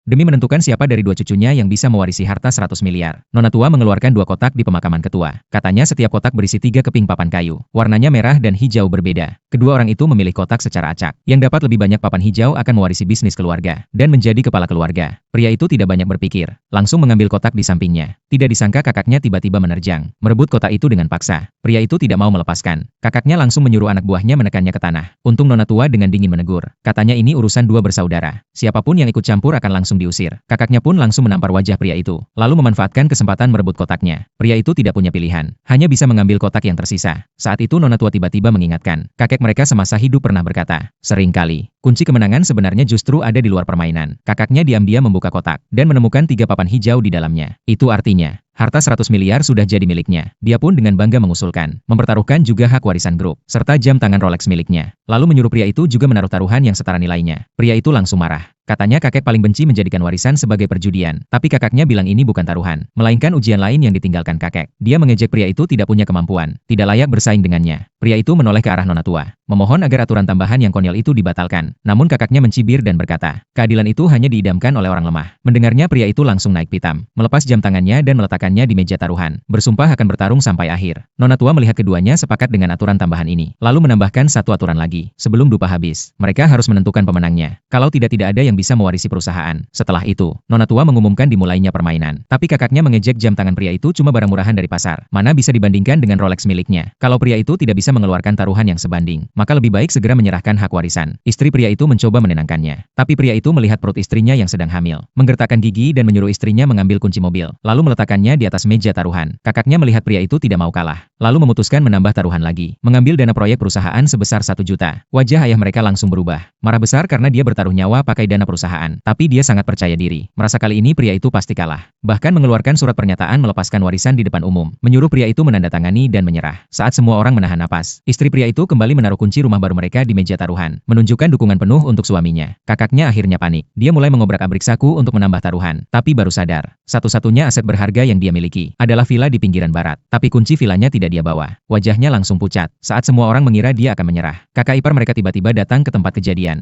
Demi menentukan siapa dari dua cucunya yang bisa mewarisi harta 100 miliar, Nona tua mengeluarkan dua kotak di pemakaman ketua. Katanya setiap kotak berisi 3 keping papan kayu. Warnanya merah dan hijau berbeda. Kedua orang itu memilih kotak secara acak. Yang dapat lebih banyak papan hijau akan mewarisi bisnis keluarga dan menjadi kepala keluarga. Pria itu tidak banyak berpikir, langsung mengambil kotak di sampingnya. Tidak disangka kakaknya tiba-tiba menerjang, merebut kotak itu dengan paksa. Pria itu tidak mau melepaskan. Kakaknya langsung menyuruh anak buahnya menekannya ke tanah. Untung Nona tua dengan dingin menegur. Katanya ini urusan dua bersaudara. Siapapun yang ikut campur akan langsung diusir. Kakaknya pun langsung menampar wajah pria itu, lalu memanfaatkan kesempatan merebut kotaknya. Pria itu tidak punya pilihan, hanya bisa mengambil kotak yang tersisa. Saat itu Nona tua tiba-tiba mengingatkan, kakek mereka semasa hidup pernah berkata, sering kali, kunci kemenangan sebenarnya justru ada di luar permainan. Kakaknya diam-diam membuka kotak, dan menemukan 3 papan hijau di dalamnya. Itu artinya, harta 100 miliar sudah jadi miliknya. Dia pun dengan bangga mengusulkan, mempertaruhkan juga hak warisan grup, serta jam tangan Rolex miliknya. Lalu menyuruh pria itu juga menaruh taruhan yang setara nilainya. Pria itu langsung marah. Katanya kakek paling benci menjadikan warisan sebagai perjudian. Tapi kakaknya bilang ini bukan taruhan, melainkan ujian lain yang ditinggalkan kakek. Dia mengejek pria itu tidak punya kemampuan, tidak layak bersaing dengannya. Pria itu menoleh ke arah Nona tua, memohon agar aturan tambahan yang konyol itu dibatalkan. Namun kakaknya mencibir dan berkata, keadilan itu hanya diidamkan oleh orang lemah. Mendengarnya pria itu langsung naik pitam, melepas jam tangannya dan meletakkannya di meja taruhan. Bersumpah akan bertarung sampai akhir. Nona tua melihat keduanya sepakat dengan aturan tambahan ini, lalu menambahkan satu aturan lagi. Sebelum dupa habis, mereka harus menentukan pemenangnya. Kalau tidak ada yang bisa mewarisi perusahaan. Setelah itu, Nona tua mengumumkan dimulainya permainan. Tapi kakaknya mengejek jam tangan pria itu cuma barang murahan dari pasar. Mana bisa dibandingkan dengan Rolex miliknya. Kalau pria itu tidak bisa mengeluarkan taruhan yang sebanding, maka lebih baik segera menyerahkan hak warisan. Istri pria itu mencoba menenangkannya. Tapi pria itu melihat perut istrinya yang sedang hamil, menggertakkan gigi dan menyuruh istrinya mengambil kunci mobil, lalu meletakkannya di atas meja taruhan. Kakaknya melihat pria itu tidak mau kalah, lalu memutuskan menambah taruhan lagi, mengambil dana proyek perusahaan sebesar 1 juta. Wajah ayah mereka langsung berubah, marah besar karena dia bertaruh nyawa pakai dana perusahaan. Tapi dia sangat percaya diri, merasa kali ini pria itu pasti kalah. Bahkan mengeluarkan surat pernyataan melepaskan warisan di depan umum, menyuruh pria itu menandatangani dan menyerah. Saat semua orang menahan napas, istri pria itu kembali menaruh kunci rumah baru mereka di meja taruhan, menunjukkan dukungan penuh untuk suaminya. Kakaknya akhirnya panik, dia mulai mengobrak-abrik saku untuk menambah taruhan, tapi baru sadar, satu-satunya aset berharga yang dia miliki adalah villa di pinggiran barat, tapi kunci villanya tidak dia bawa. Wajahnya langsung pucat, saat semua orang mengira dia akan menyerah. Kakak ipar mereka tiba-tiba datang ke tempat kejadian.